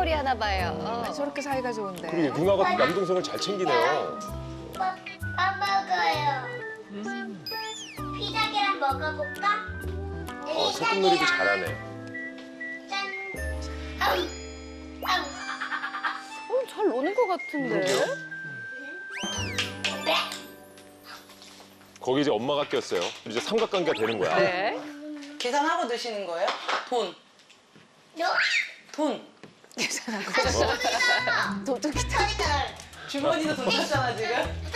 똘똘이 하나 봐요. 저렇게 사이가 좋은데. 그리고 누나가 남동생을 잘 챙기네요. 밥 먹어요. 피자 계란 먹어볼까? 소꿉놀이도 잘하네. 짠. 아우. 아우. 잘 노는 것 같은데. 그러게요. 거기 이제 엄마가 꼈어요. 이제 삼각관계가 되는 거야. 네. 계산하고 드시는 거예요? 돈. 돈. 도둑이 다. 주머니도 돈 찼잖아, 지금.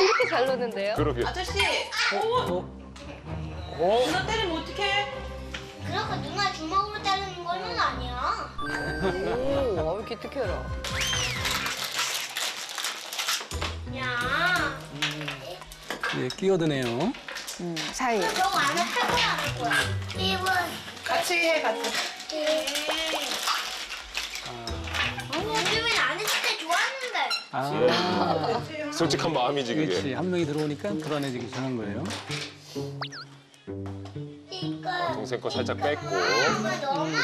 이렇게 잘 노는데요? 그러게. 아저씨. 누나 때리면 어떡해? 그렇게 누나 주먹으로 자르는 거는 아니야. 오, 기특해라. 야. 예, 끼어드네요. 사이. 너 안에 탈거 안 할 거야. 이분. 같이 해, 같이. 요즘엔 안 했을 때 좋았는데. 아, 솔직한 마음이지 그게. 그렇지. 한 명이 들어오니까 불안해지기 시작한 거예요. 이거. 동생 거 살짝 뺐고. 엄마 너만 해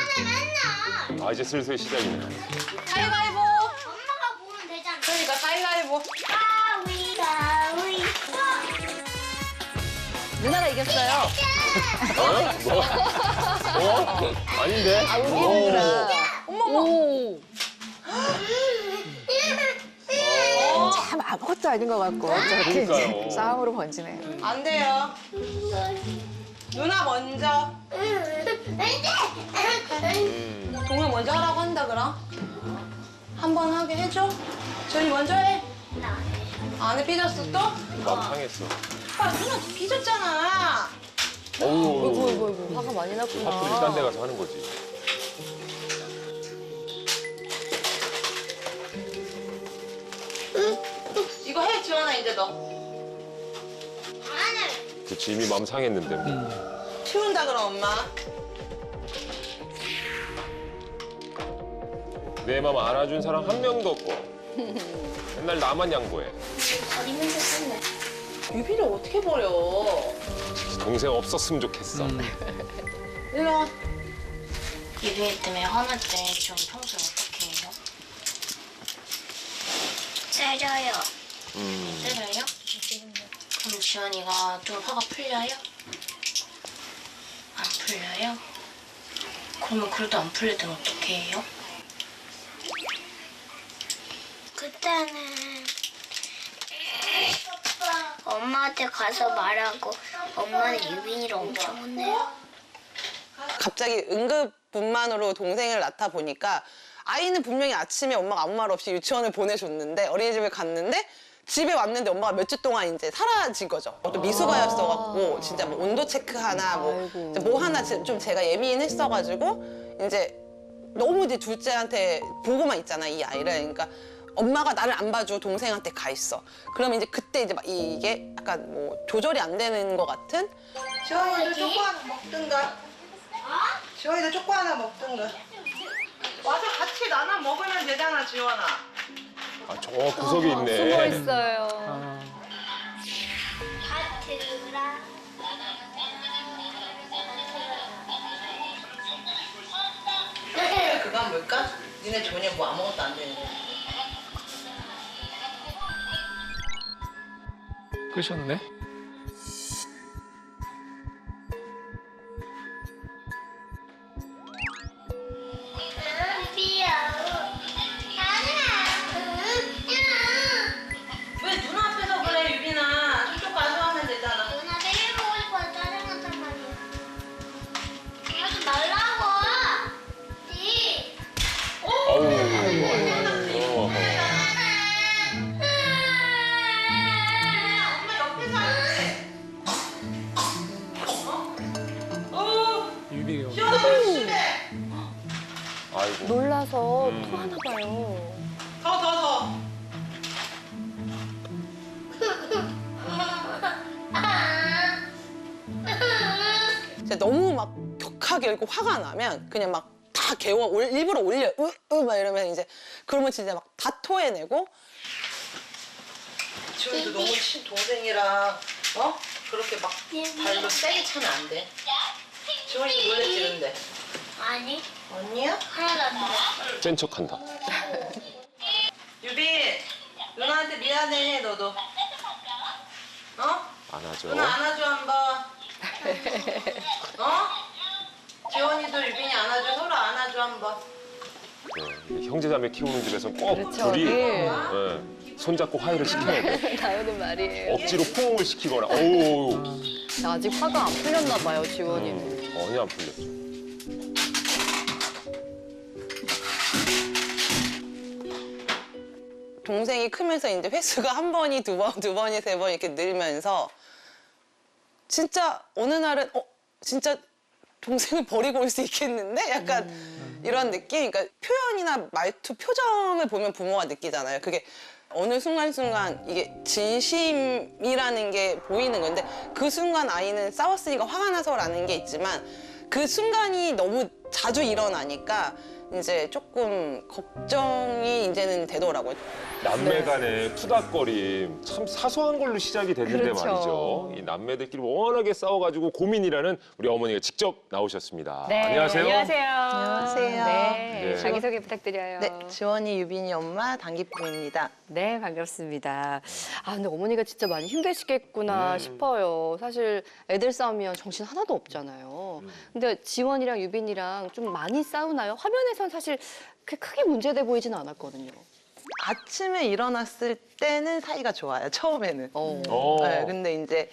맨날. 아 이제 슬슬 시작이네. 가위바위보. 엄마가 보면 되잖아. 그러니까 가위바위보. 가위. 누나가 이겼어요. 뭐? 아닌데? 어머머. 참 아무것도 아닌 것 같고 저렇게 그러니까요. 이제 싸움으로 번지네요. 안 돼요. 누나 먼저. 동물 먼저 하라고 한다, 그럼? 한 번 하게 해줘? 저희 먼저 해. 안에 삐졌어, 또? 마음 상했어. 아, 누나 삐졌잖아. 어우. 화가 많이 났구나. 화풀이 딴 데 가서 하는 거지. 이거 해, 지원아, 이제 너. 그치 이미 마음 상했는데. 치운다, 그럼, 엄마. 내 마음 알아준 사람 한 명도 없고. 맨날 나만 양보해. 버리면 됐네. 유비를 어떻게 버려? 동생 없었으면 좋겠어. 일로 와. 유빈이 때문에 화날 때 좀 평소에 어떻게 해요? 때려요. 때려요? 그럼 지원이가 좀 화가 풀려요? 안 풀려요? 그러면 그래도 안 풀릴 땐 어떻게 해요? 그때는 엄마한테 가서 말하고 엄마는 유빈이를 엄청 혼내요. 갑자기 응급분만으로 동생을 낳다 보니까 아이는 분명히 아침에 엄마가 아무 말 없이 유치원을 보내줬는데 어린이집에 갔는데 집에 왔는데 엄마가 몇 주 동안 이제 사라진 거죠. 또 미숙아였어갖고 진짜 뭐 온도 체크 하나 뭐 하나 좀 제가 예민했어가지고 이제 너무 이제 둘째한테 보고만 있잖아 이 아이를. 그러니까 엄마가 나를 안 봐주고 동생한테 가 있어. 그러면 이제 그때 이제 막 이게 약간 뭐 조절이 안 되는 것 같은. 지원이도 초코 하나 먹든가. 지원이도 초코 하나 먹든가. 와서 같이 나눠 먹으면 되잖아, 지원아. 아, 저 구석에 있네. 숨어 있어요. 하트라. 그건 뭘까? 니네 전혀 뭐 아무것도 안 되는데. 끄셨네. 왜 누나 앞에서 그래, 유빈아? 저쪽 가서 하면 되잖아. 누나 매일 보고 싶어서 짜증났단 말이야. 하지 말라고. 지. 아우. 엄마 옆에서 하는데. 유비가 지원아, 빨리 집에. 아이고. 놀라서 토하나 봐요. 더. 진짜 너무 막 격하게 이렇게 화가 나면 그냥 막 다 일부러 올려. 막 이러면 이제 그러면 진짜 막 다 토해내고. 지원이도 너무 친동생이랑 그렇게 막 발로 세게 차면 안 돼. 지원이도 놀랬지 근데. 아니. 언니야? 센 척한다. 유빈, 누나한테 미안해, 너도. 어? 안아줘. 누나 안아줘 한번. 어? 지원이도 유빈이 안아줘. 서로 안아줘 한번. 네, 형제자매 키우는 집에서 꼭 그렇죠. 둘이 네. 손잡고 화해를 시켜야 돼. 나오는 말이에요. 억지로 포옹을 시키거나. 오, 아직 화가 안 풀렸나 봐요, 지원이는. 전혀 안 풀렸죠. 동생이 크면서 이제 횟수가 한 번이 두 번이 세 번 이렇게 늘면서 진짜 어느 날은 진짜 동생을 버리고 올 수 있겠는데? 약간 이런 느낌? 그러니까 표현이나 말투, 표정을 보면 부모가 느끼잖아요. 그게 어느 순간순간 이게 진심이라는 게 보이는 건데 그 순간 아이는 싸웠으니까 화가 나서라는 게 있지만 그 순간이 너무 자주 일어나니까 이제 조금 걱정이 이제는 되더라고요. 남매 간의 투닥거림 참 사소한 걸로 시작이 됐는데 그렇죠. 말이죠. 이 남매들끼리 워낙에 싸워가지고 고민이라는 우리 어머니가 직접 나오셨습니다. 네, 안녕하세요. 안녕하세요. 안녕하세요. 네, 네. 자기소개 부탁드려요. 네, 지원이, 유빈이 엄마 당기부입니다. 네, 반갑습니다. 아, 근데 어머니가 진짜 많이 힘드시겠구나 싶어요. 사실 애들 싸우면 정신 하나도 없잖아요. 근데 지원이랑 유빈이랑 좀 많이 싸우나요? 화면에선 사실 그렇게 크게 문제돼 보이지는 않았거든요. 아침에 일어났을 때는 사이가 좋아요, 처음에는. 어. 네, 근데 이제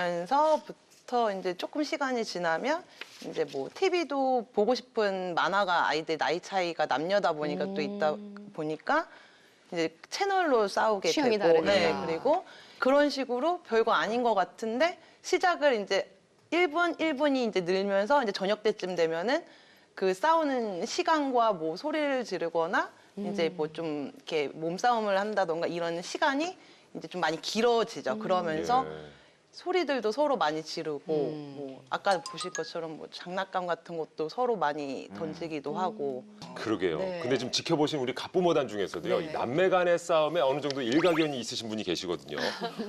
일어나면서부터 이제 조금 시간이 지나면 이제 뭐 TV도 보고 싶은 만화가 아이들 나이 차이가 남녀다 보니까 또 있다 보니까 이제 채널로 싸우게 취향이 되고 다르니까. 네, 그리고 그런 식으로 별거 아닌 것 같은데 시작을 이제 1분이 이제 늘면서 이제 저녁 때쯤 되면은 그 싸우는 시간과 뭐 소리를 지르거나 이제 뭐 좀 이렇게 몸싸움을 한다던가 이런 시간이 이제 좀 많이 길어지죠. 그러면서 예. 소리들도 서로 많이 지르고 뭐 아까 보실 것처럼 뭐 장난감 같은 것도 서로 많이 던지기도 하고 그러게요. 네. 근데 지금 지켜보신 우리 갑부모단 중에서도요. 네. 이 남매 간의 싸움에 어느 정도 일가견이 있으신 분이 계시거든요.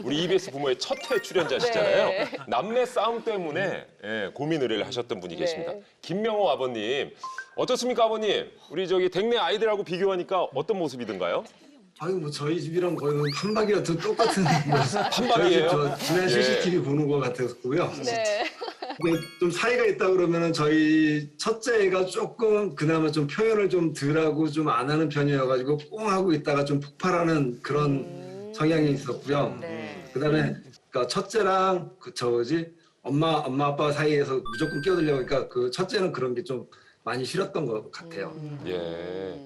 우리 EBS 부모의 첫 회 출연자시잖아요. 네. 남매 싸움 때문에 고민 의뢰를 하셨던 분이 계십니다. 김명호 아버님. 어떻습니까, 아버님? 우리 저기 댁내 아이들하고 비교하니까 어떤 모습이든가요? 아유 뭐 저희 집이랑 거의 판박이랑 똑같은 모습. 판박이에요? 저희 집 저 지난 예. CCTV 보는 것 같았고요. 네. 근데 좀 사이가 있다 그러면은 저희 첫째가 조금 그나마 좀 표현을 좀 덜하고 좀 안 하는 편이어가지고 꽁 하고 있다가 좀 폭발하는 그런 성향이 있었고요. 네. 그다음에 그러니까 첫째랑 그 저거지 엄마 아빠 사이에서 무조건 끼어들려고 하니까 그 첫째는 그런 게 좀 많이 싫었던 것 같아요. 예.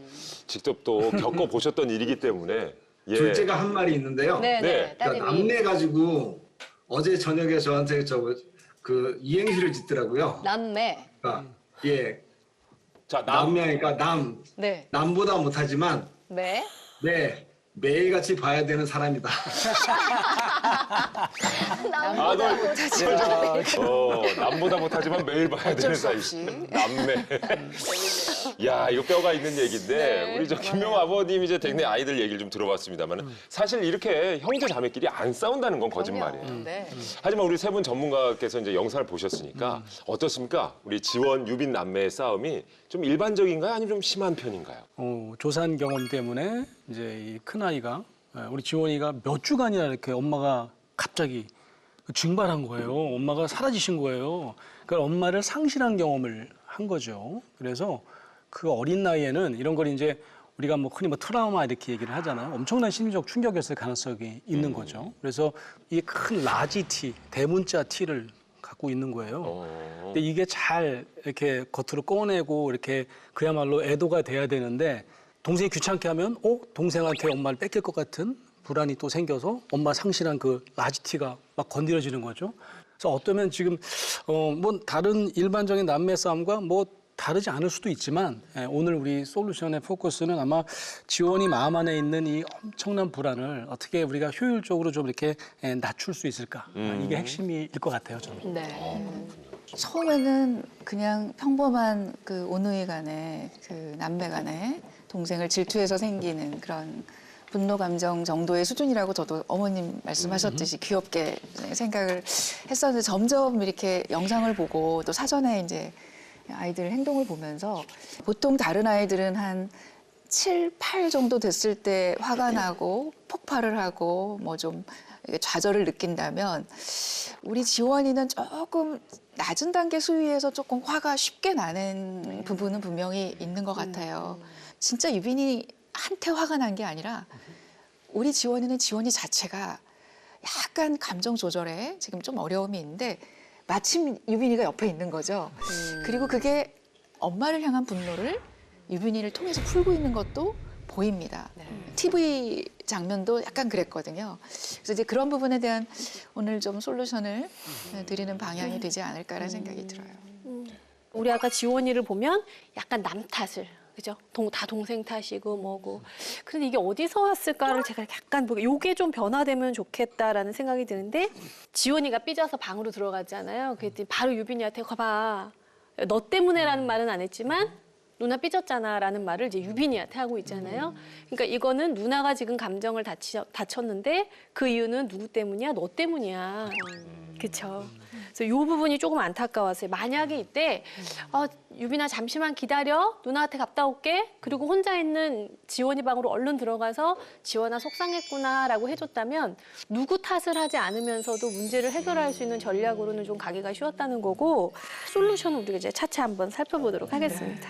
직접 또 겪어보셨던 일이기 때문에. 예. 둘째가 한 말이 있는데요. 네, 네. 네. 그러니까 따님이. 남매 가지고 어제 저녁에 저한테 그 이행시를 짓더라고요. 남매. 그러니까 예 자, 남매니까 네. 남보다 못하지만 매. 매일같이 봐야 되는 사람이다. 남보다 남보다 못하지만 매일 봐야 되는 사이. 남매. 야, 이거 뼈가 있는 얘기인데 네, 우리 저 김명호 아버님 이제 댁내 아이들 얘기를 좀 들어봤습니다만 사실 이렇게 형제 자매끼리 안 싸운다는 건 거짓말이에요. 네. 하지만 우리 세 분 전문가께서 이제 영상을 보셨으니까 어떻습니까? 우리 지원, 유빈 남매의 싸움이 좀 일반적인가요? 아니면 좀 심한 편인가요? 조산 경험 때문에 이제 이 큰아이가 우리 지원이가 몇 주간이나 이렇게 엄마가 갑자기 증발한 거예요. 엄마가 사라지신 거예요. 그러니까 엄마를 상실한 경험을 한 거죠. 그래서 그 어린 나이에는 이런 걸 이제 우리가 뭐 흔히 트라우마 이렇게 얘기를 하잖아요. 엄청난 심리적 충격이었을 가능성이 있는 거죠. 그래서 이 큰 라지 T, 대문자 T를 갖고 있는 거예요. 근데 이게 잘 이렇게 겉으로 꺼내고 이렇게 그야말로 애도가 돼야 되는데 동생이 귀찮게 하면 동생한테 엄마를 뺏길 것 같은 불안이 또 생겨서 엄마 상실한 그 라지 T가 막 건드려지는 거죠. 그래서 어쩌면 지금 뭐 다른 일반적인 남매 싸움과 뭐 다르지 않을 수도 있지만 오늘 우리 솔루션의 포커스는 아마 지원이 마음 안에 있는 이 엄청난 불안을 어떻게 우리가 효율적으로 좀 이렇게 낮출 수 있을까. 이게 핵심일 것 같아요, 저는. 네. 처음에는 그냥 평범한 그 오누이 간의 그 남매 간의 동생을 질투해서 생기는 그런 분노 감정 정도의 수준이라고 저도 어머님 말씀하셨듯이 귀엽게 생각을 했었는데 점점 이렇게 영상을 보고 또 사전에 이제 아이들 행동을 보면서 보통 다른 아이들은 한 7, 8 정도 됐을 때 화가 나고 폭발을 하고 뭐 좀 좌절을 느낀다면 우리 지원이는 조금 낮은 단계 수위에서 조금 화가 쉽게 나는 부분은 분명히 있는 것 같아요. 진짜 유빈이한테 화가 난 게 아니라 우리 지원이는 지원이 자체가 약간 감정 조절에 지금 좀 어려움이 있는데 마침 유빈이가 옆에 있는 거죠. 그리고 그게 엄마를 향한 분노를 유빈이를 통해서 풀고 있는 것도 보입니다. TV 장면도 약간 그랬거든요. 그래서 이제 그런 부분에 대한 오늘 좀 솔루션을 드리는 방향이 되지 않을까라는 생각이 들어요. 우리 아까 지원이를 보면 약간 남 탓을, 그죠? 다 동생 탓이고 뭐고. 그런데 이게 어디서 왔을까를 제가 약간 보고 요게 좀 변화되면 좋겠다라는 생각이 드는데 지원이가 삐져서 방으로 들어가잖아요. 그랬더니 바로 유빈이한테 가봐. 너 때문에라는 말은 안 했지만 누나 삐졌잖아라는 말을 이제 유빈이한테 하고 있잖아요. 그러니까 이거는 누나가 지금 감정을 다쳤는데 그 이유는 누구 때문이야? 너 때문이야. 그렇죠. 그래서 이 부분이 조금 안타까웠어요. 만약에 이때 유빈아 잠시만 기다려. 누나한테 갔다 올게. 그리고 혼자 있는 지원이 방으로 얼른 들어가서 지원아 속상했구나라고 해줬다면 누구 탓을 하지 않으면서도 문제를 해결할 수 있는 전략으로는 좀 가기가 쉬웠다는 거고 솔루션을 우리가 이제 차차 한번 살펴보도록 하겠습니다.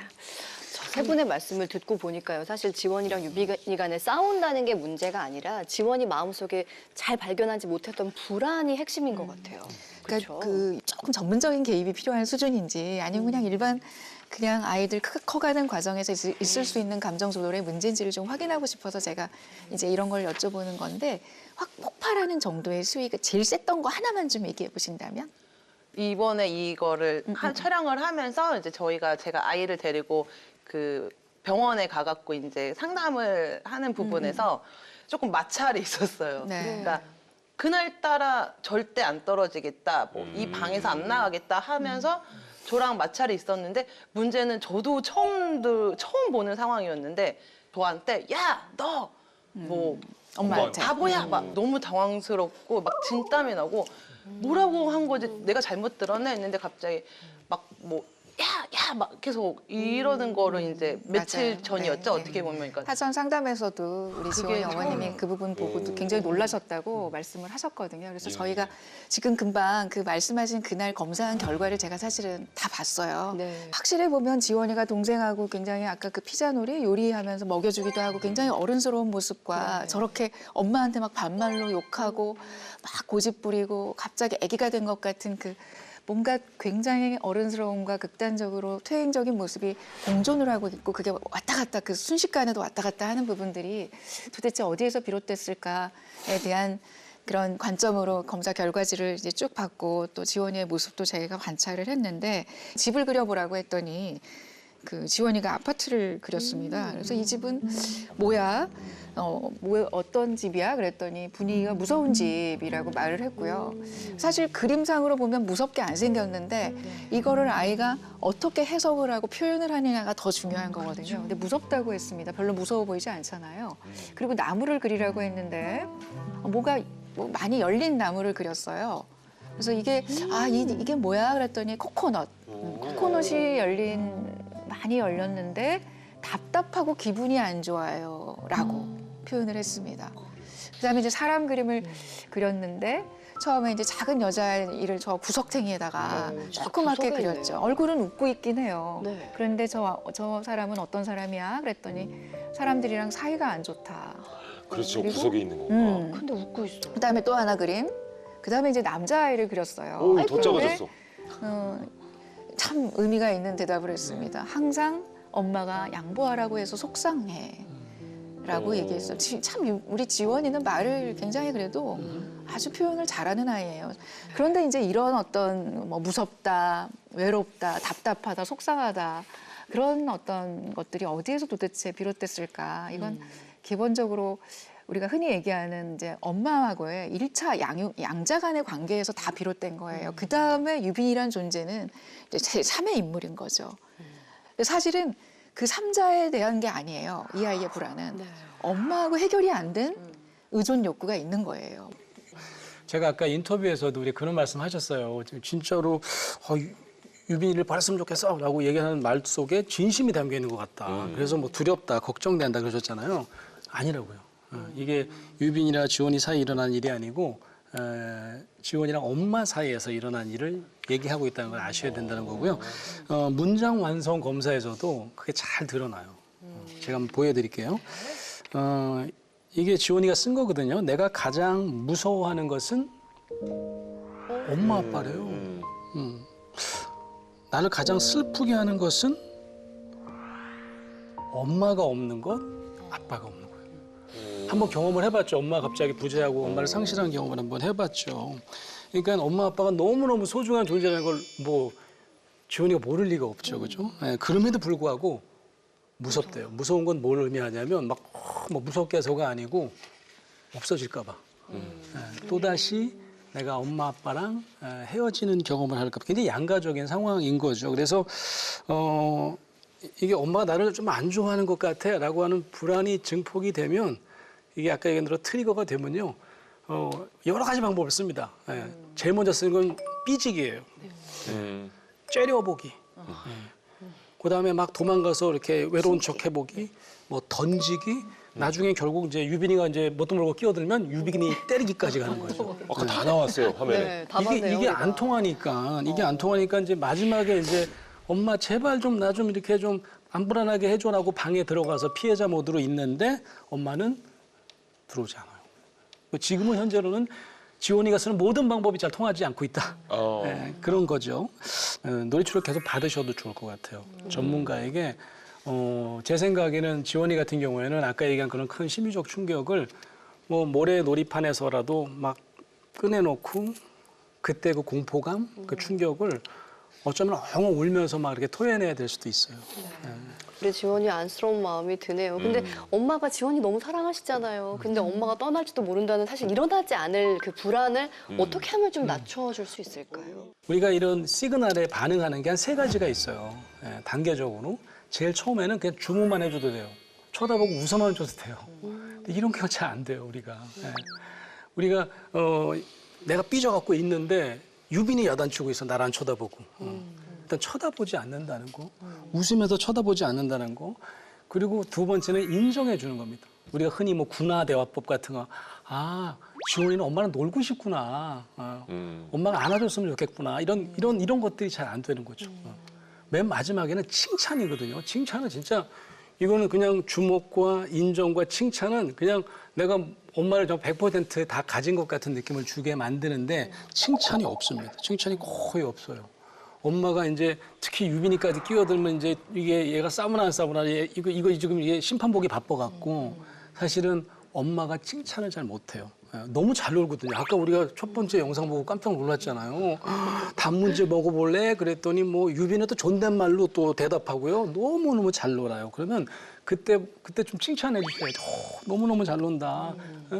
세 분의 말씀을 듣고 보니까요. 사실 지원이랑 유빈이 간에 싸운다는 게 문제가 아니라 지원이 마음속에 잘 발견하지 못했던 불안이 핵심인 것 같아요. 그러니까 그렇죠? 그 조금 전문적인 개입이 필요한 수준인지 아니면 그냥 일반 그냥 아이들 커가는 과정에서 있을 수 있는 감정 조절의 문제인지를 좀 확인하고 싶어서 제가 이제 이런 걸 여쭤보는 건데 확 폭발하는 정도의 수위가 제일 셌던 거 하나만 좀 얘기해 보신다면? 이번에 이거를 촬영을 하면서 이제 제가 아이를 데리고 그 병원에 가갖고 이제 상담을 하는 부분에서 조금 마찰이 있었어요. 네. 그러니까 그날따라 절대 안 떨어지겠다, 뭐 이 방에서 안 나가겠다 하면서 저랑 마찰이 있었는데 문제는 저도 처음 보는 상황이었는데 저한테 야, 너 뭐 엄마한테. 바보야 막 너무 당황스럽고 막 진땀이 나고 뭐라고 한 거지 내가 잘못 들었나 했는데 갑자기 막 뭐 야 막 계속 이러는 거를 이제 며칠 맞아요. 전이었죠. 네. 어떻게 보면 그러니까 사전 상담에서도 우리 지원이 어머님이 처음. 그 부분 보고도 굉장히 놀라셨다고 말씀을 하셨거든요. 그래서 저희가 지금 금방 그 말씀하신 그날 검사한 결과를 제가 사실은 다 봤어요. 네. 확실히 보면 지원이가 동생하고 굉장히 아까 그 피자놀이 요리하면서 먹여주기도 하고 굉장히 어른스러운 모습과 저렇게 엄마한테 막 반말로 욕하고 막 고집 부리고 갑자기 아기가 된 것 같은 그 뭔가 굉장히 어른스러움과 극단적으로 퇴행적인 모습이 공존을 하고 있고 그게 왔다 갔다 그 순식간에도 왔다 갔다 하는 부분들이 도대체 어디에서 비롯됐을까에 대한 그런 관점으로 검사 결과지를 이제 쭉 봤고 또 지원이의 모습도 저희가 관찰을 했는데 집을 그려보라고 했더니 그 지원이가 아파트를 그렸습니다. 그래서 이 집은 뭐야? 어떤 집이야? 그랬더니 분위기가 무서운 집이라고 말을 했고요. 사실 그림상으로 보면 무섭게 안 생겼는데 이거를 아이가 어떻게 해석을 하고 표현을 하느냐가 더 중요한 거거든요. 근데 무섭다고 했습니다. 별로 무서워 보이지 않잖아요. 그리고 나무를 그리라고 했는데 뭐가 많이 열린 나무를 그렸어요. 그래서 이게 이게 뭐야? 그랬더니 코코넛. 코코넛이 많이 열렸는데 답답하고 기분이 안 좋아요라고 표현을 했습니다. 그다음에 이제 사람 그림을 그렸는데 처음에 이제 작은 여자아이를 저 구석탱이에다가 조그맣게 구석에 있네요. 그렸죠. 얼굴은 웃고 있긴 해요. 네. 그런데 저 사람은 어떤 사람이야? 그랬더니 사람들이랑 사이가 안 좋다. 그렇죠. 그리고- 구석에 있는 건가. 근데 웃고 있어. 그다음에 또 하나 그림. 그다음에 이제 남자아이를 그렸어요. 오, 더 근데 작아졌어. 참 의미가 있는 대답을 했습니다. 항상 엄마가 양보하라고 해서 속상해. 라고 얘기했어요. 참 우리 지원이는 말을 굉장히 그래도 아주 표현을 잘하는 아이예요. 그런데 이제 이런 어떤 뭐 무섭다, 외롭다, 답답하다, 속상하다 그런 어떤 것들이 어디에서 도대체 비롯됐을까? 이건 기본적으로 우리가 흔히 얘기하는 이제 엄마하고의 1차 양자 간의 관계에서 다 비롯된 거예요. 그 다음에 유빈이란 존재는 이제 제3의 인물인 거죠. 근데 사실은 그 3자에 대한 게 아니에요. 이 아이의 불안은. 엄마하고 해결이 안 된 의존 욕구가 있는 거예요. 제가 아까 인터뷰에서도 우리 그런 말씀 하셨어요. 진짜로 유빈이를 버렸으면 좋겠어라고 얘기하는 말 속에 진심이 담겨 있는 것 같다. 그래서 뭐 두렵다, 걱정된다 그러셨잖아요. 아니라고요. 이게 유빈이랑 지원이 사이에 일어난 일이 아니고 지원이랑 엄마 사이에서 일어난 일을 얘기하고 있다는 걸 아셔야 된다는 거고요. 문장 완성 검사에서도 그게 잘 드러나요. 제가 한번 보여드릴게요. 이게 지원이가 쓴 거거든요. 내가 가장 무서워하는 것은 엄마 아빠래요. 나를 가장 슬프게 하는 것은 엄마가 없는 것, 아빠가 없는 거예요. 한번 경험을 해봤죠. 엄마가 갑자기 부재하고 엄마를 상실한 경험을 한번 해봤죠. 그러니까 엄마 아빠가 너무너무 소중한 존재라는 걸 뭐 지원이가 모를 리가 없죠. 그죠? 네, 그럼에도 불구하고 무섭대요. 무서운 건 뭘 의미하냐면 막 뭐 무섭게 해서가 아니고 없어질까 봐. 또다시 내가 엄마 아빠랑 헤어지는 경험을 할까 봐. 굉장히 양가적인 상황인 거죠. 그래서 이게 엄마가 나를 좀 안 좋아하는 것 같아라고 하는 불안이 증폭이 되면 이게 아까 얘기한 대로 트리거가 되면요. 여러 가지 방법을 씁니다. 제일 먼저 쓰는 건 삐지기예요. 째려보기. 그다음에 막 도망가서 이렇게 외로운 척 해보기, 뭐 던지기. 나중에 결국 이제 유빈이가 이제 뭣도 모르고 끼어들면 유빈이 때리기까지 가는 거죠. 아까 다 나왔어요 화면에. 네, 다 봤네요. 이게 우리가. 안 통하니까 이제 마지막에 이제 엄마 제발 좀 나 좀 이렇게 좀 안 불안하게 해줘라고 방에 들어가서 피해자 모드로 있는데 엄마는 들어오지 않아요. 지금은 현재로는 지원이가 쓰는 모든 방법이 잘 통하지 않고 있다. 네, 그런 거죠. 놀이치료를 계속 받으셔도 좋을 것 같아요. 전문가에게. 제 생각에는 지원이 같은 경우에는 아까 얘기한 그런 큰 심리적 충격을 뭐 모래 놀이판에서라도 막 꺼내놓고 그때 그 공포감, 그 충격을 어쩌면 엉엉 울면서 막 이렇게 토해내야 될 수도 있어요. 우리 지원이 안쓰러운 마음이 드네요. 근데 엄마가 지원이 너무 사랑하시잖아요. 근데 엄마가 떠날지도 모른다는 사실 일어나지 않을 그 불안을 어떻게 하면 좀 낮춰줄 수 있을까요? 우리가 이런 시그널에 반응하는 게 한 3가지가 있어요. 단계적으로. 제일 처음에는 그냥 주문만 해줘도 돼요. 쳐다보고 웃어만 줘도 돼요. 근데 이런 게 잘 안 돼요, 우리가. 우리가 내가 삐져갖고 있는데 유빈이 야단치고 있어, 나를 안 쳐다보고. 일단 쳐다보지 않는다는 거, 웃으면서 쳐다보지 않는다는 거, 그리고 두 번째는 인정해 주는 겁니다. 우리가 흔히 뭐 군화대화법 같은 거, 아, 지원이는 엄마랑 놀고 싶구나, 엄마가 안아줬으면 좋겠구나, 이런 것들이 잘 안 되는 거죠. 맨 마지막에는 칭찬이거든요. 칭찬은 진짜 이거는 그냥 주목과 인정과 칭찬은 그냥 내가 엄마를 100% 다 가진 것 같은 느낌을 주게 만드는데 칭찬이 없습니다. 칭찬이 거의 없어요. 엄마가 이제 특히 유빈이까지 끼어들면 이제 이게 얘가 싸우나 안 싸우나 이거 지금 이게 심판 보기 바빠갖고 사실은 엄마가 칭찬을 잘 못해요. 너무 잘 놀거든요. 아까 우리가 첫 번째 영상 보고 깜짝 놀랐잖아요. 단문제 먹어볼래? 그랬더니 뭐 유빈은 또 존댓말로 또 대답하고요. 너무너무 잘 놀아요. 그러면 그때 좀 칭찬해 주셔야죠. 너무너무 잘 논다.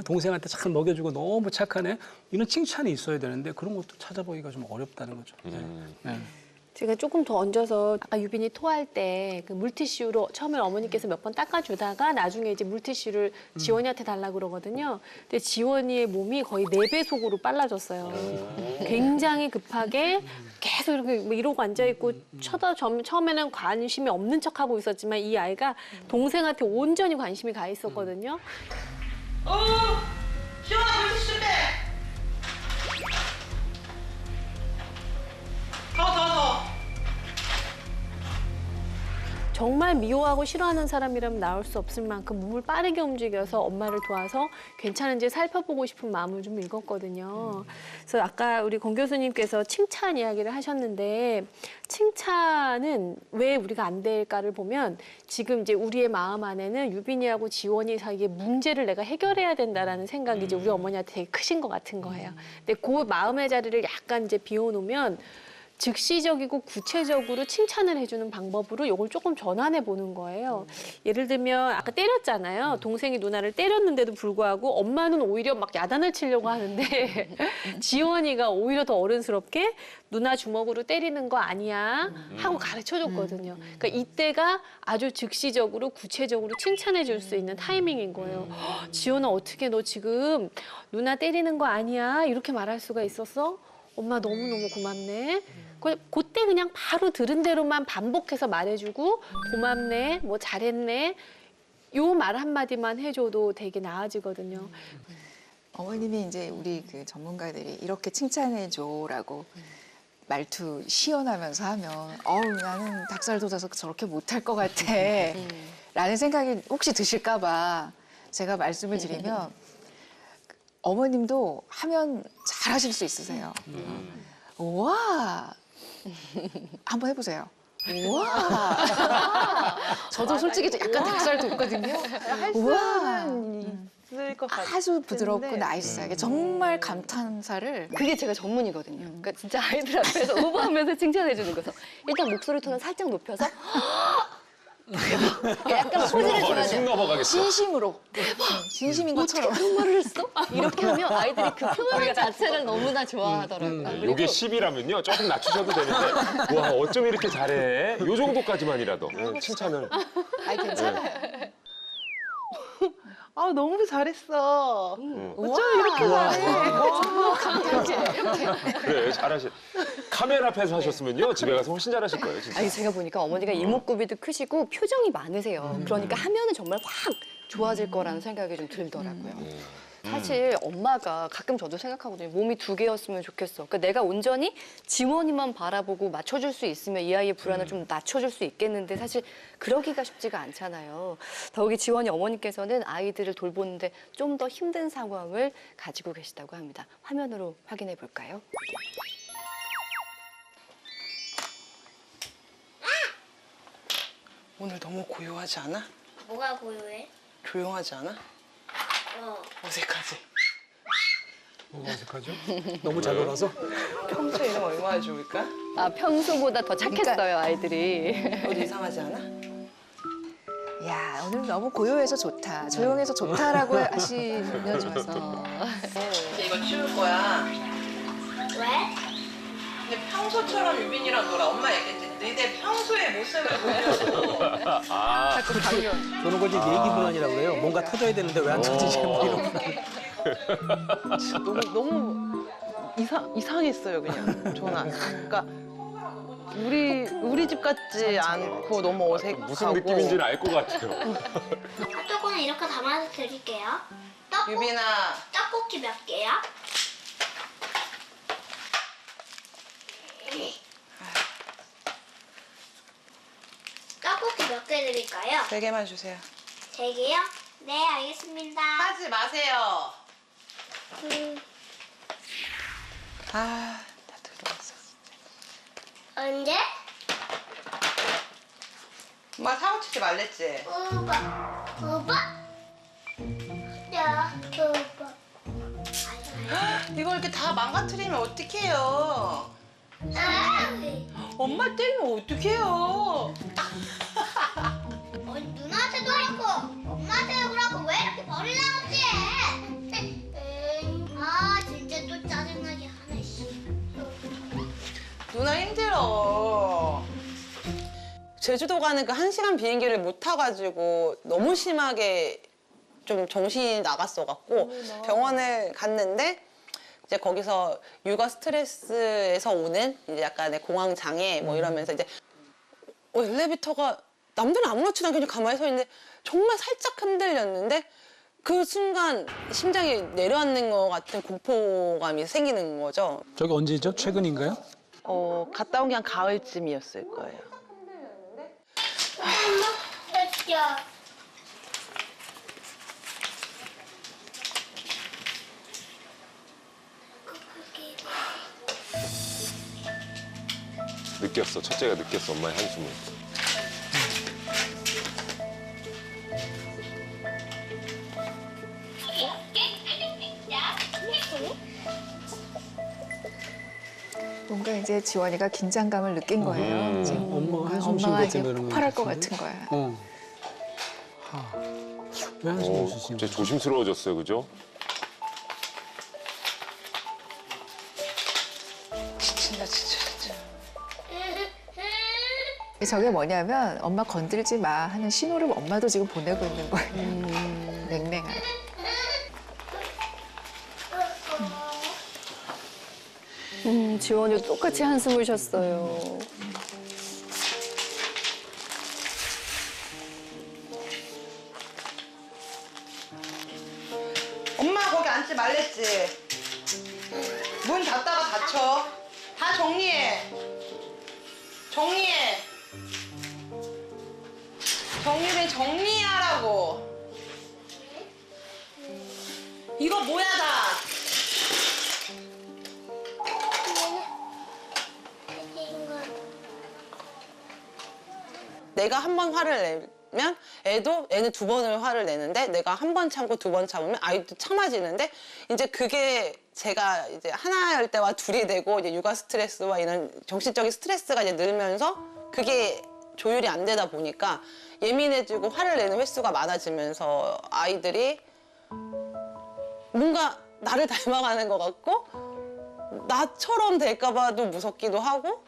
동생한테 잘 먹여주고 너무 착하네. 이런 칭찬이 있어야 되는데 그런 것도 찾아보기가 좀 어렵다는 거죠. 네. 제가 조금 더 얹어서 아까 유빈이 토할 때 그 물티슈로 처음에 어머니께서 몇 번 닦아주다가 나중에 이제 물티슈를 지원이한테 달라고 그러거든요. 근데 지원이의 몸이 거의 4배속으로 빨라졌어요. 굉장히 급하게 계속 이렇게 뭐 이러고 앉아있고 처음에는 관심이 없는 척하고 있었지만 이 아이가 동생한테 온전히 관심이 가 있었거든요. 시원아, 물티슈 빼! 더. 정말 미워하고 싫어하는 사람이라면 나올 수 없을 만큼 몸을 빠르게 움직여서 엄마를 도와서 괜찮은지 살펴보고 싶은 마음을 좀 읽었거든요. 그래서 아까 우리 권 교수님께서 칭찬 이야기를 하셨는데 칭찬은 왜 우리가 안 될까를 보면 지금 이제 우리의 마음 안에는 유빈이하고 지원이 사이에 문제를 내가 해결해야 된다라는 생각이 이제 우리 어머니한테 되게 크신 것 같은 거예요. 근데 그 마음의 자리를 약간 이제 비워놓으면 즉시적이고 구체적으로 칭찬을 해주는 방법으로 이걸 조금 전환해 보는 거예요. 예를 들면 아까 때렸잖아요. 동생이 누나를 때렸는데도 불구하고 엄마는 오히려 막 야단을 치려고 하는데 지원이가 오히려 더 어른스럽게 누나 주먹으로 때리는 거 아니야 하고 가르쳐줬거든요. 그러니까 이때가 아주 즉시적으로 구체적으로 칭찬해 줄 수 있는 타이밍인 거예요. 지원아 어떻게 너 지금 누나 때리는 거 아니야 이렇게 말할 수가 있었어? 엄마 너무너무 고맙네. 그때 그냥 바로 들은 대로만 반복해서 말해주고 고맙네, 뭐 잘했네 요 말 한마디만 해줘도 되게 나아지거든요. 어머님이 이제 우리 그 전문가들이 이렇게 칭찬해줘라고 말투 시연하면서 하면 나는 닭살 돋아서 저렇게 못할 것 같아 라는 생각이 혹시 드실까 봐 제가 말씀을 드리면 어머님도 하면 잘하실 수 있으세요. 우와 한번 해보세요. 우와 저도 솔직히 약간 닭살 돋거든요. 우와 있을 것 아주 부드럽고 나이스하게 정말 감탄사를 그게 제가 전문이거든요. 그러니까 진짜 아이들 앞에서 오버하면서 칭찬해 주는 거죠. 일단 목소리 톤을 살짝 높여서 대박. 약간 포즈를 줘야 쑥 돼요. 넘어가겠어. 진심으로 진심인 어떻게 것처럼 그런 말을 했어? 이렇게 하면 아이들이 그 표현 자체를 너무나 좋아하더라고요. 네, 그리고 요게 10이라면요. 조금 낮추셔도 되는데 와 어쩜 이렇게 잘해. 요 정도까지만이라도 칭찬을. 아이 괜찮아요. 아 너무 잘했어. 어쩜 이렇게 그래 잘하시. 카메라 앞에서 하셨으면요 집에 가서 훨씬 잘하실 거예요 진짜. 아니 제가 보니까 어머니가 이목구비도 크시고 표정이 많으세요. 그러니까 하면은 정말 확 좋아질 거라는 생각이 좀 들더라고요. 사실 엄마가 가끔 저도 생각하거든요. 몸이 두 개였으면 좋겠어. 그러니까 내가 온전히 지원이만 바라보고 맞춰줄 수 있으면 이 아이의 불안을 좀 낮춰줄 수 있겠는데 사실 그러기가 쉽지가 않잖아요. 더욱이 지원이 어머니께서는 아이들을 돌보는데 좀 더 힘든 상황을 가지고 계시다고 합니다. 화면으로 확인해 볼까요? 오늘 너무 고요하지 않아? 뭐가 고요해? 조용하지 않아? 어색하지? 뭐가 어색하죠? 너무 잘 놀아서? 평소에 이러면 얼마나 좋을까? 아 평소보다 더 착했어요 아이들이. 어디 이상하지 않아? 야 오늘 너무 고요해서 좋다 조용해서 좋다라고 하시면 좋아서 이제 이거 치울 거야. 왜? 근데 평소처럼 유빈이랑 놀아. 엄마 얘기했지. 너희들 평소의 모습을 보려고. 아 그런 걸 이제 얘기 불안이라고 그래요. 뭔가 터져야 되는데 왜 안 터지지? 뭐 이런 너무 이상했어요 그냥 전화. 그러니까 우리 집 같지 않고 너무 어색하고. 무슨 느낌인지는 알 것 같아요. 핫도그는 이렇게 담아서 드릴게요. 유빈아. 떡볶이 몇 개요? 떡볶이 몇 개 드릴까요? 3개만 주세요. 3개요? 네, 알겠습니다. 하지 마세요. 다 들어왔어. 언제? 엄마 사고 치지 말랬지? 오빠. 야, 오빠. 이걸 이렇게 다 망가뜨리면 어떡해요? 엄마 때리면 어떡해요? 누나한테도 하고 엄마한테도 그러고 왜 이렇게 버리려고 하지? 아 진짜 또 짜증나게 하네 씨. 누나 힘들어. 제주도 가는 그 1시간 비행기를 못 타가지고 너무 심하게 좀 정신이 나갔어갖고 병원을 갔는데 이제 거기서 육아 스트레스에서 오는 이제 약간의 공황 장애 뭐 이러면서 이제 엘리베이터가 남들은 아무렇지도 않게 그냥 가만히 서 있는데 정말 살짝 흔들렸는데 그 순간 심장이 내려앉는 것 같은 공포감이 생기는 거죠. 저게 언제죠? 최근인가요? 갔다 온 게 한 가을쯤이었을 거예요. 엄마 진짜. 느꼈어. 첫째가 느꼈어. 엄마의 한숨을. 뭔가 이제 지원이가 긴장감을 느낀 거예요. 지금 엄마가 한숨 쉰 엄마가 것 이제 때문에 그런 폭발할 것 것 같은데? 같은 거야. 왜 한숨을 쉬시는 진짜 거죠? 조심스러워졌어요, 그죠? 진짜. 저게 뭐냐면 엄마 건들지 마 하는 신호를 엄마도 지금 보내고 있는 거예요. 냉랭하게. 지원이도 똑같이 한숨을 쉬었어요. 엄마 거기 앉지 말랬지. 문 닫다가 닫혀. 다 정리해. 정리해. 정리를 정리하라고. 이거 뭐야 다. 내가 한 번 화를 내면 애는 두 번을 화를 내는데 내가 한 번 참고 두 번 참으면 아이도 참아지는데 이제 그게 제가 이제 하나일 때와 둘이 되고 이제 육아 스트레스와 이런 정신적인 스트레스가 이제 늘면서 그게 조율이 안 되다 보니까 예민해지고 화를 내는 횟수가 많아지면서 아이들이 뭔가 나를 닮아가는 것 같고 나처럼 될까 봐도 무섭기도 하고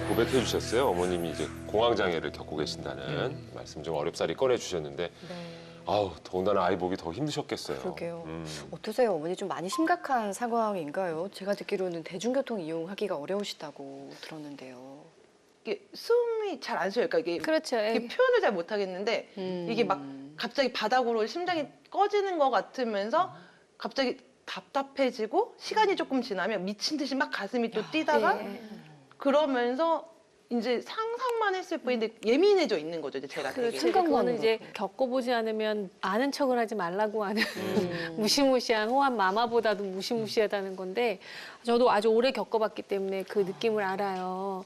고백해 주셨어요. 어머님이 이제 공황장애를 겪고 계신다는 말씀 좀 어렵사리 꺼내 주셨는데 아우 더군다나 아이 보기 더 힘드셨겠어요. 그러게요. 어떠세요, 어머니? 좀 많이 심각한 상황인가요? 제가 듣기로는 대중교통 이용하기가 어려우시다고 들었는데요. 이게 숨이 잘 안 쉬어요. 그러니까 이게, 그렇죠. 이게 표현을 잘 못하겠는데 이게 막 갑자기 바닥으로 심장이 꺼지는 것 같으면서 갑자기 답답해지고 시간이 조금 지나면 미친 듯이 막 가슴이 또 뛰다가 그러면서 이제 상상만 했을 뿐인데 예민해져 있는 거죠. 이제 제가 되게. 그거는 이제 겪어보지 않으면 아는 척을 하지 말라고 하는 무시무시한 호환 마마보다도 무시무시하다는 건데 저도 아주 오래 겪어봤기 때문에 그 느낌을 알아요.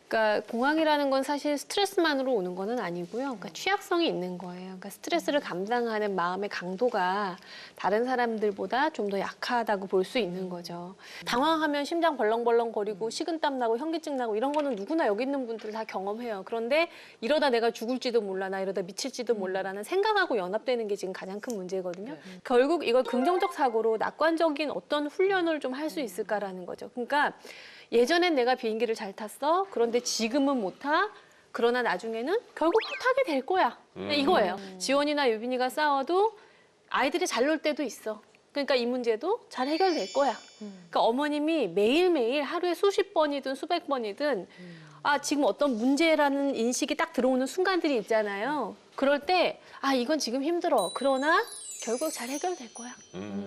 그러니까 공황이라는 건 사실 스트레스만으로 오는 거는 아니고요. 그러니까 취약성이 있는 거예요. 그러니까 스트레스를 감당하는 마음의 강도가 다른 사람들보다 좀 더 약하다고 볼 수 있는 거죠. 당황하면 심장 벌렁벌렁거리고 식은땀 나고 현기증 나고 이런 거는 누구나 여기 있는 분들 다 경험해요. 그런데 이러다 내가 죽을지도 몰라, 나 이러다 미칠지도 몰라라는 생각하고 연합되는 게 지금 가장 큰 문제거든요. 결국 이걸 긍정적 사고로 낙관적인 어떤 훈련을 좀 할 수 있을까라는 거죠. 그러니까 예전엔 내가 비행기를 잘 탔어. 그런데 지금은 못 타. 그러나 나중에는 결국 또 타게 될 거야. 이거예요. 지원이나 유빈이가 싸워도 아이들이 잘 놀 때도 있어. 그러니까 이 문제도 잘 해결될 거야. 그러니까 어머님이 매일매일 하루에 수십 번이든 수백 번이든 아, 지금 어떤 문제라는 인식이 딱 들어오는 순간들이 있잖아요. 그럴 때 아, 이건 지금 힘들어. 그러나 결국 잘 해결될 거야.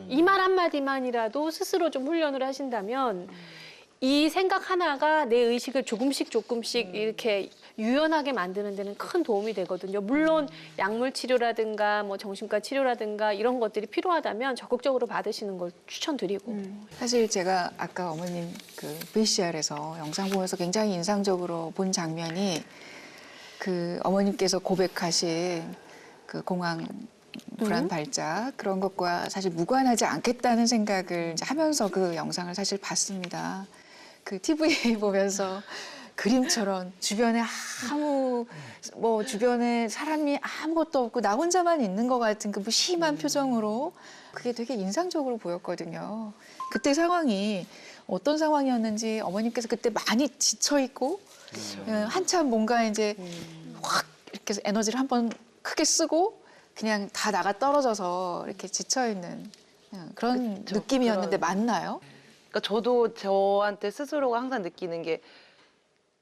이 말 한마디만이라도 스스로 좀 훈련을 하신다면 이 생각 하나가 내 의식을 조금씩 이렇게 유연하게 만드는 데는 큰 도움이 되거든요. 물론 약물 치료라든가 뭐 정신과 치료라든가 이런 것들이 필요하다면 적극적으로 받으시는 걸 추천드리고. 사실 제가 아까 어머님 그 VCR에서 영상 보면서 굉장히 인상적으로 본 장면이 그 어머님께서 고백하신 그 공황 불안 발작 그런 것과 사실 무관하지 않겠다는 생각을 이제 하면서 그 영상을 사실 봤습니다. 그 TV 보면서 그림처럼 주변에 주변에 사람이 아무것도 없고 나 혼자만 있는 것 같은 그 무심한 표정으로 그게 되게 인상적으로 보였거든요. 그때 상황이 어떤 상황이었는지 어머님께서 그때 많이 지쳐 있고 한참 뭔가 이제 확 이렇게 에너지를 한번 크게 쓰고 그냥 다 나가 떨어져서 이렇게 지쳐 있는 그런 느낌이었는데 맞나요? 그러니까 저도 저한테 스스로가 항상 느끼는 게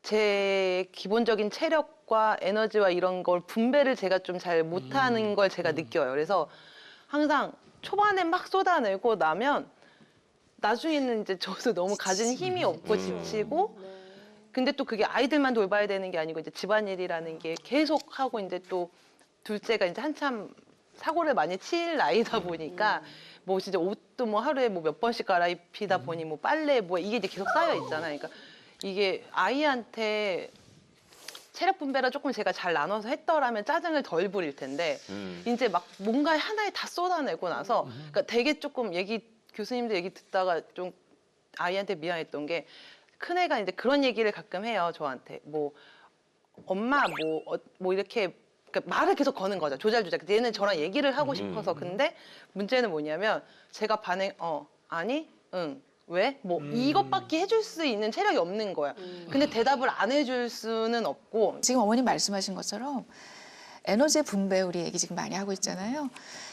제 기본적인 체력과 에너지와 이런 걸 분배를 제가 좀 잘 못하는 걸 제가 느껴요. 그래서 항상 초반에 막 쏟아내고 나면 나중에는 이제 저도 너무 가진 힘이 없고 지치고 근데 또 그게 아이들만 돌봐야 되는 게 아니고 이제 집안일이라는 게 계속 하고 이제 또 둘째가 이제 한참 사고를 많이 칠 나이다 보니까 뭐 진짜 옷도 뭐 하루에 뭐 몇 번씩 갈아입히다 보니 뭐 빨래 뭐 이게 이제 계속 쌓여 있잖아요. 그러니까 이게 아이한테 체력 분배를 조금 제가 잘 나눠서 했더라면 짜증을 덜 부릴 텐데 이제 막 뭔가 하나에 다 쏟아내고 나서 그러니까 되게 조금 교수님들 얘기 듣다가 좀 아이한테 미안했던 게 큰애가 이제 그런 얘기를 가끔 해요. 저한테 뭐 엄마 뭐 이렇게 그러니까 말을 계속 거는 거죠. 조잘조잘. 얘는 저랑 얘기를 하고 싶어서. 근데 문제는 뭐냐면 제가 아니, 응, 왜? 뭐 이것밖에 해줄 수 있는 체력이 없는 거야. 근데 대답을 안 해줄 수는 없고. 지금 어머님 말씀하신 것처럼 에너지의 분배 우리 얘기 지금 많이 하고 있잖아요.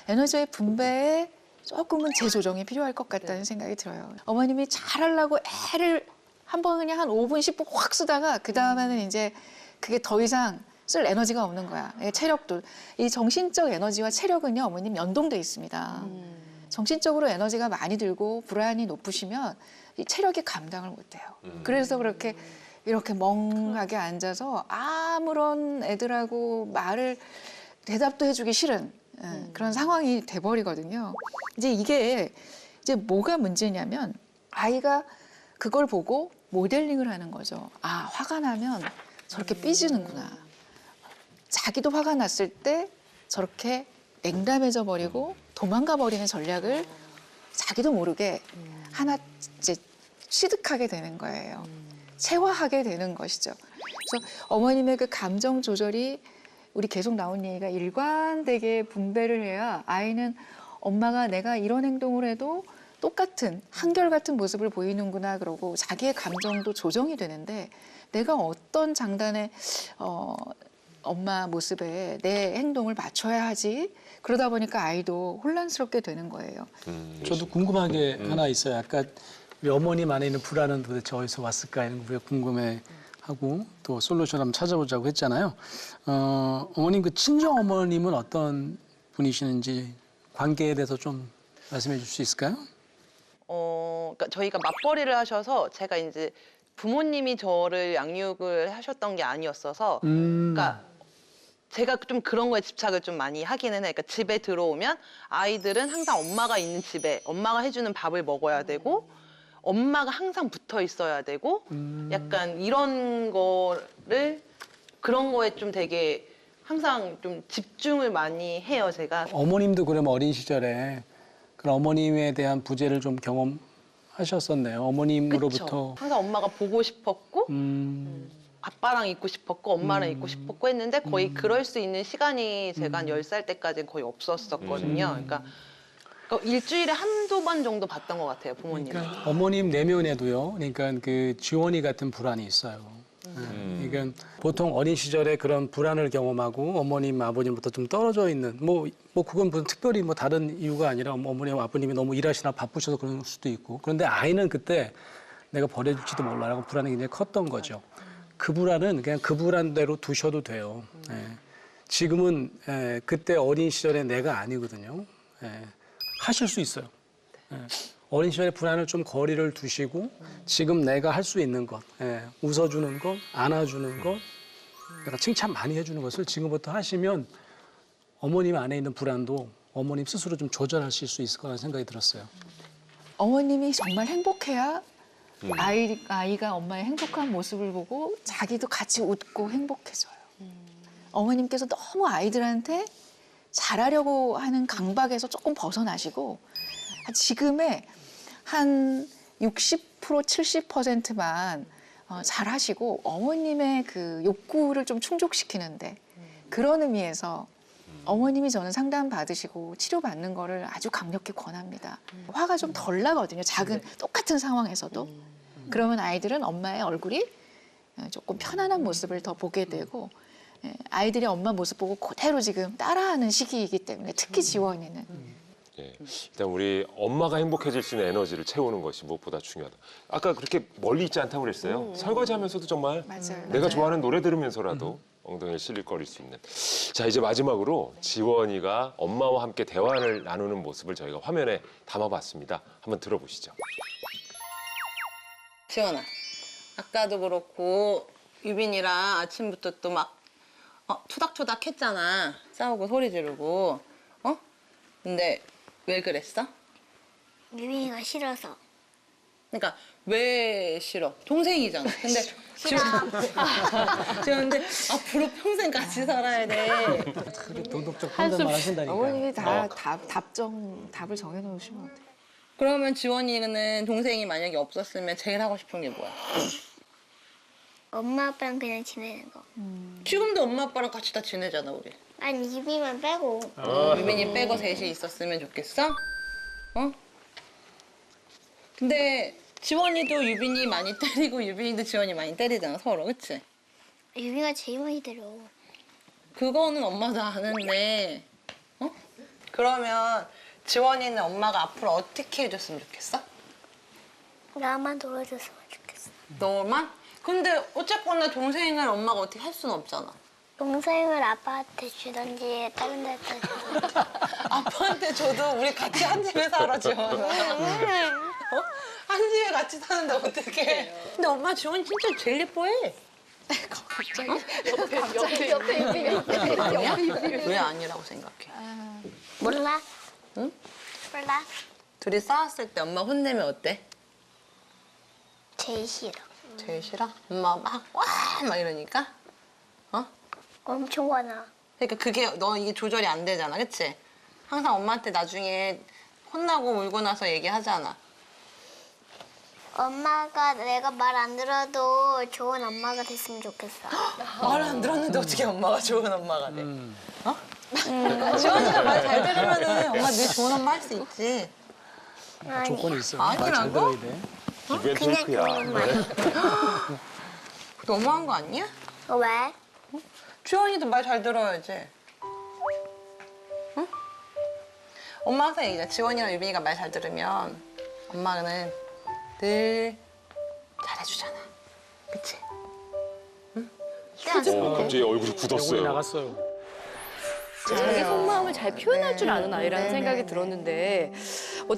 에너지의 분배에 조금은 재조정이 필요할 것 같다는 생각이 들어요. 어머님이 잘하려고 애를 한 번 그냥 한 5분, 10분 확 쓰다가 그 다음에는 이제 그게 더 이상 쓸 에너지가 없는 거야. 체력도. 이 정신적 에너지와 체력은요, 어머님 연동돼 있습니다. 정신적으로 에너지가 많이 들고 불안이 높으시면 이 체력이 감당을 못 해요. 그래서 그렇게 이렇게 멍하게 앉아서 아무런 애들하고 말을 대답도 해주기 싫은 그런 상황이 돼버리거든요. 이제 이게 이제 뭐가 문제냐면 아이가 그걸 보고 모델링을 하는 거죠. 아, 화가 나면 저렇게 삐지는구나. 자기도 화가 났을 때 저렇게 냉담해져 버리고 도망가 버리는 전략을 자기도 모르게 하나 이제 취득하게 되는 거예요. 체화하게 되는 것이죠. 그래서 어머님의 그 감정 조절이 우리 계속 나온 얘기가 일관되게 분배를 해야 아이는 엄마가 내가 이런 행동을 해도 똑같은 한결같은 모습을 보이는구나 그러고 자기의 감정도 조정이 되는데 내가 어떤 장단의 엄마 모습에 내 행동을 맞춰야 하지 그러다 보니까 아이도 혼란스럽게 되는 거예요. 저도 궁금한 게 하나 있어요. 아까 우리 어머님 안에 있는 불안은 도대체 어디서 왔을까 이런 거 우리가 궁금해하고 또 솔루션 한번 찾아보자고 했잖아요. 어머님 그 친정 어머님은 어떤 분이시는지 관계에 대해서 좀 말씀해 줄 수 있을까요? 그러니까 저희가 맞벌이를 하셔서 제가 이제 부모님이 저를 양육을 하셨던 게 아니었어서 그러니까 제가 좀 그런 거에 집착을 좀 많이 하기는 해. 그러니까 집에 들어오면 아이들은 항상 엄마가 있는 집에 엄마가 해주는 밥을 먹어야 되고 엄마가 항상 붙어 있어야 되고 약간 이런 거를 그런 거에 좀 되게 항상 좀 집중을 많이 해요, 제가. 어머님도 그러면 어린 시절에 그런 어머님에 대한 부재를 좀 경험하셨었네요. 어머님으로부터. 그쵸? 항상 엄마가 보고 싶었고 아빠랑 있고 싶었고 엄마랑 있고 싶었고 했는데 거의 그럴 수 있는 시간이 제가 한 10살 때까지는 거의 없었었거든요. 그러니까 일주일에 한두 번 정도 봤던 것 같아요, 부모님. 그러니까 어머님 내면에도요. 그러니까 그 지원이 같은 불안이 있어요. 그러니까 보통 어린 시절에 그런 불안을 경험하고 어머님, 아버님부터 좀 떨어져 있는 뭐 그건 무슨 특별히 뭐 다른 이유가 아니라 어머님, 아버님이 너무 일하시나 바쁘셔서 그럴 수도 있고 그런데 아이는 그때 내가 버려질지도 몰라라고 불안이 굉장히 컸던 거죠. 그 불안은 그냥 그 불안대로 두셔도 돼요. 지금은 그때 어린 시절의 내가 아니거든요. 하실 수 있어요. 어린 시절의 불안을 좀 거리를 두시고 지금 내가 할 수 있는 것, 웃어주는 것, 안아주는 것, 내가 칭찬 많이 해주는 것을 지금부터 하시면 어머님 안에 있는 불안도 어머님 스스로 좀 조절하실 수 있을 거라는 생각이 들었어요. 어머님이 정말 행복해야 아이가 엄마의 행복한 모습을 보고 자기도 같이 웃고 행복해져요. 어머님께서 너무 아이들한테 잘하려고 하는 강박에서 조금 벗어나시고 지금의 한 60%, 70%만 잘하시고 어머님의 그 욕구를 좀 충족시키는데 그런 의미에서 어머님이 저는 상담 받으시고 치료받는 거를 아주 강력히 권합니다. 화가 좀 덜 나거든요. 똑같은 상황에서도. 그러면 아이들은 엄마의 얼굴이 조금 편안한 모습을 더 보게 되고 아이들이 엄마 모습 보고 그대로 지금 따라하는 시기이기 때문에 특히 지원이는. 일단 우리 엄마가 행복해질 수 있는 에너지를 채우는 것이 무엇보다 중요하다. 아까 그렇게 멀리 있지 않다고 그랬어요. 설거지하면서도 정말 맞아요. 내가 좋아하는 노래 들으면서라도 엉덩이를 실릴거릴 수 있는. 자, 이제 마지막으로 지원이가 엄마와 함께 대화를 나누는 모습을 저희가 화면에 담아봤습니다. 한번 들어보시죠. 지원아, 아까도 그렇고 유빈이랑 아침부터 또 막 투닥투닥 했잖아. 싸우고 소리 지르고. 근데 왜 그랬어? 유빈이가 싫어서. 그러니까 왜 싫어? 동생이잖아. 근데 싫어. 지원인데 앞으로 평생 같이 살아야 돼. 도덕적 판단만 하신다니까. 어머님이 답을 정해놓으시면 어때요? 그러면 지원이는 동생이 만약에 없었으면 제일 하고 싶은 게 뭐야? 엄마 아빠랑 그냥 지내는 거. 지금도 엄마 아빠랑 같이 다 지내잖아 우리. 아니 유빈만 빼고. 유빈이 빼고 셋이 있었으면 좋겠어? 근데 지원이도 유빈이 많이 때리고 유빈이도 지원이 많이 때리잖아 서로, 그치? 유빈이가 제일 많이 때려. 그거는 엄마도 아는데, 그러면 지원이는 엄마가 앞으로 어떻게 해줬으면 좋겠어? 나만 도와줬으면 좋겠어. 너만? 근데 어쨌거나 동생을 엄마가 어떻게 할 수는 없잖아. 동생을 아빠한테 주던지 다른 데한테 주던지. 아빠한테 줘도 우리 같이 한 집에 살아, 지원아. 어? 한 집에 같이 사는데 어떡해. 근데 엄마 지원 진짜 제일 예뻐해. 왜 아니라고 생각해? 몰라? 응? 몰라? 둘이 싸웠을 때 엄마 혼내면 어때? 제일 싫어. 제일 싫어? 엄마 막 이러니까? 어? 엄청 화나. 그러니까 그게 너 이게 조절이 안 되잖아, 그치? 항상 엄마한테 나중에 혼나고 울고 나서 얘기하잖아. 엄마가 내가 말 안 들어도 좋은 엄마가 됐으면 좋겠어. 말 안 들었는데 어떻게 엄마가 좋은 엄마가 돼? 어? 지원이가 말 잘 들으면은 엄마 늘 좋은 엄마 할 수 있지. 조건이 있어. 아니라고? 말 잘 들어야 돼. 기브앤테이크야. 좋은 엄마. 너무한 거 아니야? 왜? 지원이도 말 잘 들어야지. 응? 엄마 항상 얘기해. 지원이랑 유빈이가 말 잘 들으면 엄마는 늘 잘해주잖아. 그치? 갑자기 얼굴이 얼굴이 굳었어요. 나갔어요. 자기 속마음을 잘 표현할 줄 아는 아이라는 생각이 들었는데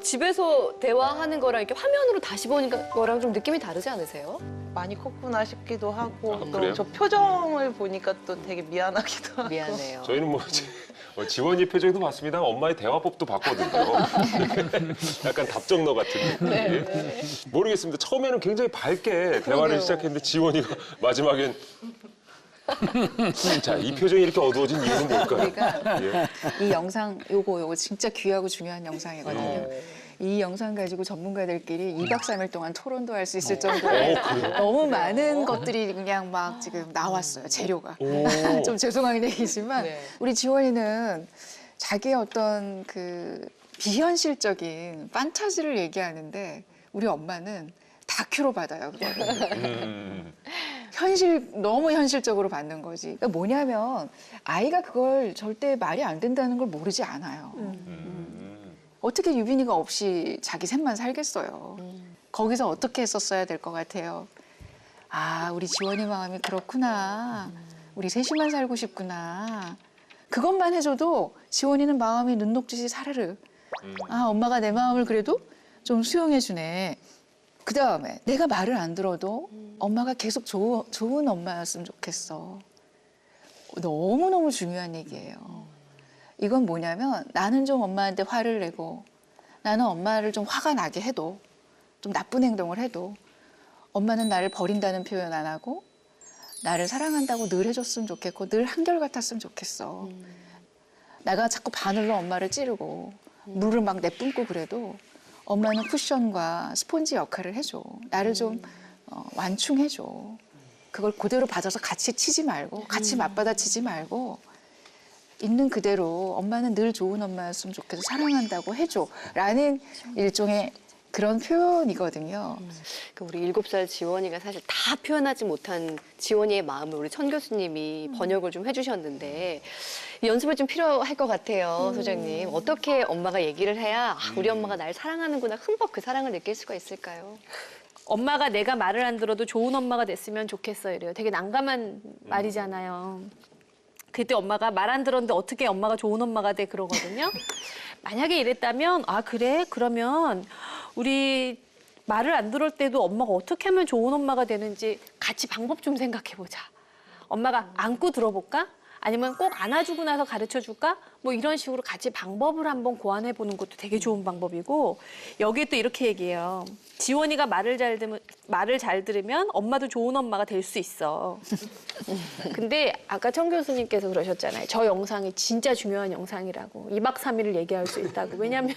집에서 대화하는 거랑 이렇게 화면으로 다시 보니까 거랑 좀 느낌이 다르지 않으세요? 많이 컸구나 싶기도 하고 아, 또 그래요? 저 표정을 보니까 또 되게 미안하기도 하고. 미안해요. 저희는 지원이 표정도 봤습니다. 엄마의 대화법도 봤거든요. 약간 답정너 같은 느낌. 모르겠습니다. 처음에는 굉장히 밝게 대화를 시작했는데 지원이가 마지막엔 자, 이 표정이 이렇게 어두워진 이유는 뭘까요? 우리가 예. 이 영상 요거 진짜 귀하고 중요한 영상이거든요. 이 영상 가지고 전문가들끼리 2박 3일 동안 토론도 할 수 있을 정도로 너무 많은 것들이 그냥 막 지금 나왔어요. 재료가. 오. 좀 죄송한 얘기지만 네. 우리 지원이는 자기의 어떤 그 비현실적인 판타지를 얘기하는데 우리 엄마는 다큐로 받아요. 그거를. 너무 현실적으로 받는 거지. 그러니까 뭐냐면 아이가 그걸 절대 말이 안 된다는 걸 모르지 않아요. 어떻게 유빈이가 없이 자기 셋만 살겠어요. 거기서 어떻게 했었어야 될 것 같아요. 아, 우리 지원이 마음이 그렇구나. 우리 셋이만 살고 싶구나. 그것만 해줘도 지원이는 마음이 눈 녹듯이 사르르. 아, 엄마가 내 마음을 그래도 좀 수용해주네. 그 다음에 내가 말을 안 들어도 엄마가 계속 좋은 엄마였으면 좋겠어. 너무너무 중요한 얘기예요. 이건 뭐냐면 나는 좀 엄마한테 화를 내고 나는 엄마를 좀 화가 나게 해도 좀 나쁜 행동을 해도 엄마는 나를 버린다는 표현 안 하고 나를 사랑한다고 늘 해줬으면 좋겠고 늘 한결같았으면 좋겠어. 내가 자꾸 바늘로 엄마를 찌르고 물을 막 내뿜고 그래도 엄마는 쿠션과 스폰지 역할을 해줘. 나를 좀 완충해줘. 그걸 그대로 받아서 같이 치지 말고 같이 맞받아치지 말고 있는 그대로 엄마는 늘 좋은 엄마였으면 좋겠어. 사랑한다고 해줘. 라는 일종의 그런 표현이거든요. 우리 7살 지원이가 사실 다 표현하지 못한 지원이의 마음을 우리 천 교수님이 번역을 좀 해주셨는데 연습을 좀 필요할 것 같아요, 소장님. 어떻게 엄마가 얘기를 해야 우리 엄마가 날 사랑하는구나 흠뻑 그 사랑을 느낄 수가 있을까요? 엄마가 내가 말을 안 들어도 좋은 엄마가 됐으면 좋겠어 이래요. 되게 난감한 말이잖아요. 그때 엄마가 말 안 들었는데 어떻게 엄마가 좋은 엄마가 돼 그러거든요. 만약에 이랬다면 아 그래? 그러면 우리 말을 안 들을 때도 엄마가 어떻게 하면 좋은 엄마가 되는지 같이 방법 좀 생각해 보자. 엄마가 안고 들어볼까? 아니면 꼭 안아주고 나서 가르쳐 줄까? 뭐 이런 식으로 같이 방법을 한번 고안해 보는 것도 되게 좋은 방법이고 여기에 또 이렇게 얘기해요. 지원이가 말을 잘 들으면 엄마도 좋은 엄마가 될 수 있어. 근데 아까 천 교수님께서 그러셨잖아요. 저 영상이 진짜 중요한 영상이라고. 2박 3일을 얘기할 수 있다고. 왜냐면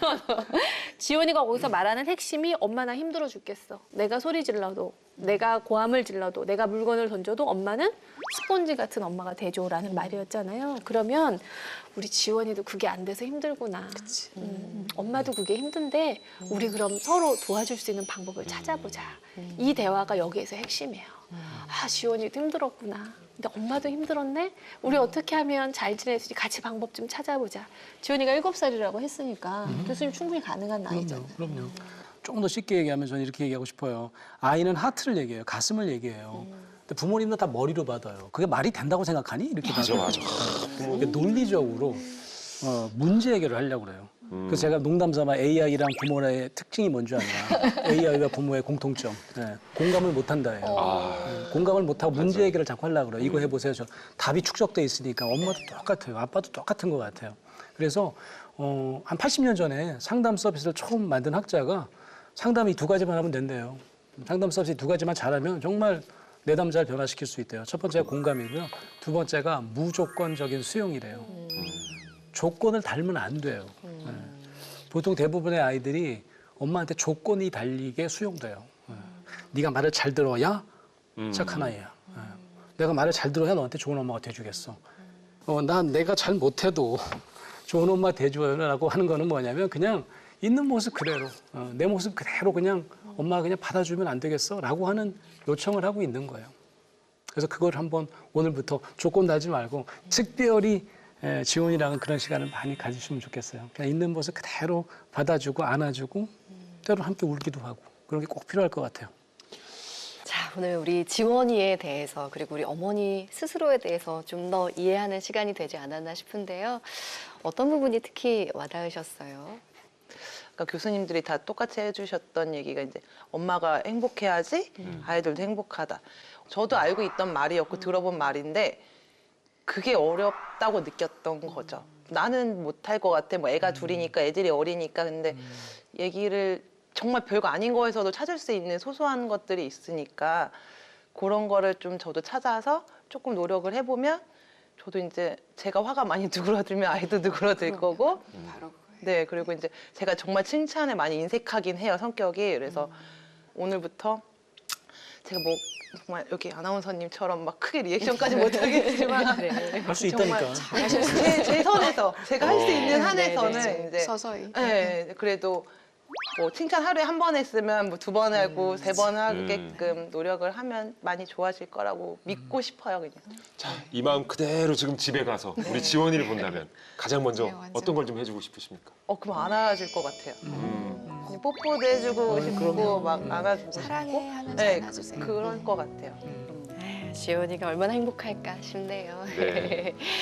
지원이가 거기서 말하는 핵심이 엄마 나 힘들어 죽겠어. 내가 소리 질러도 내가 고함을 질러도 내가 물건을 던져도 엄마는 스폰지 같은 엄마가 돼줘라는 말이었잖아요. 그러면 우리 지원이도 그게 안 돼서 힘들구나. 엄마도 그게 힘든데 우리 그럼 서로 도와줄 수 있는 방법을 찾아보자. 이 대화가 여기에서 핵심이에요. 아, 지원이도 힘들었구나. 근데 엄마도 힘들었네. 우리 어떻게 하면 잘 지낼 수 있지? 같이 방법 좀 찾아보자. 지원이가 7살이라고 했으니까 교수님 충분히 가능한 나이잖아요. 그럼요. 조금 더 쉽게 얘기하면 저는 이렇게 얘기하고 싶어요. 아이는 하트를 얘기해요. 가슴을 얘기해요. 근데 부모님도 다 머리로 받아요. 그게 말이 된다고 생각하니? 이렇게 맞아, 받아요. 맞아. 그러니까 논리적으로 문제 해결을 하려고 그래요. 그래서 제가 농담삼아 AI랑 부모의 특징이 뭔지 아냐. AI와 부모의 공통점. 네. 공감을 못한다예요. 공감을 못하고 문제 해결을 자꾸 하려고 그래요. 이거 해보세요. 저 답이 축적돼 있으니까 엄마도 똑같아요. 아빠도 똑같은 것 같아요. 그래서 한 80년 전에 상담 서비스를 처음 만든 학자가 상담이 2가지만 하면 된대요. 상담 서비스 2가지만 잘하면 정말 내담자를 변화시킬 수 있대요. 첫 번째가 공감이고요. 두 번째가 무조건적인 수용이래요. 조건을 달면 안 돼요. 네. 보통 대부분의 아이들이 엄마한테 조건이 달리게 수용돼요. 네. 네가 말을 잘 들어야 착한 아이야. 네. 내가 말을 잘 들어야 너한테 좋은 엄마가 돼주겠어. 난 내가 잘 못해도 좋은 엄마 돼줘라고 하는 거는 뭐냐면 그냥 있는 모습 그대로 내 모습 그대로 그냥 엄마가 그냥 받아주면 안 되겠어? 라고 하는 요청을 하고 있는 거예요. 그래서 그걸 한번 오늘부터 조건 달지 말고 특별히 지원이랑은 그런 시간을 많이 가지시면 좋겠어요. 그냥 있는 모습 그대로 받아주고 안아주고 때로 함께 울기도 하고 그런 게 꼭 필요할 것 같아요. 자, 오늘 우리 지원이에 대해서 그리고 우리 어머니 스스로에 대해서 좀 더 이해하는 시간이 되지 않았나 싶은데요. 어떤 부분이 특히 와닿으셨어요? 그러니까 교수님들이 다 똑같이 해주셨던 얘기가 이제 엄마가 행복해야지 아이들도 행복하다. 저도 알고 있던 말이었고 들어본 말인데 그게 어렵다고 느꼈던 거죠. 나는 못할 것 같아. 뭐 애가 둘이니까 애들이 어리니까. 근데 얘기를 정말 별거 아닌 거에서도 찾을 수 있는 소소한 것들이 있으니까 그런 거를 좀 저도 찾아서 조금 노력을 해보면 저도 이제 제가 화가 많이 누그러들면 아이도 누그러들 거고 네, 그리고 이제 제가 정말 칭찬에 많이 인색하긴 해요, 성격이. 그래서 오늘부터 제가 뭐 정말 여기 아나운서님처럼 막 크게 리액션까지 못하겠지만 할 수 정말 있다니까. 제 선에서 제가 할 수 있는 한에서는 네. 이제 서서히. 네, 그래도 뭐 칭찬 하루에 한 번 했으면 뭐 2번 하고 3번 하게끔 노력을 하면 많이 좋아질 거라고 믿고 싶어요, 그냥. 자, 이 마음 그대로 지금 집에 가서 우리 지원이를 본다면 가장 먼저 네, 완전. 어떤 걸 좀 해주고 싶으십니까? 그럼 안아줄 것 같아요. 그냥 뽀뽀도 해주고 싶고 막 안아주고 사랑해 싶고 하면서 네, 안아주세요. 그럴 것 같아요. 지원이가 얼마나 행복할까 싶네요. 네.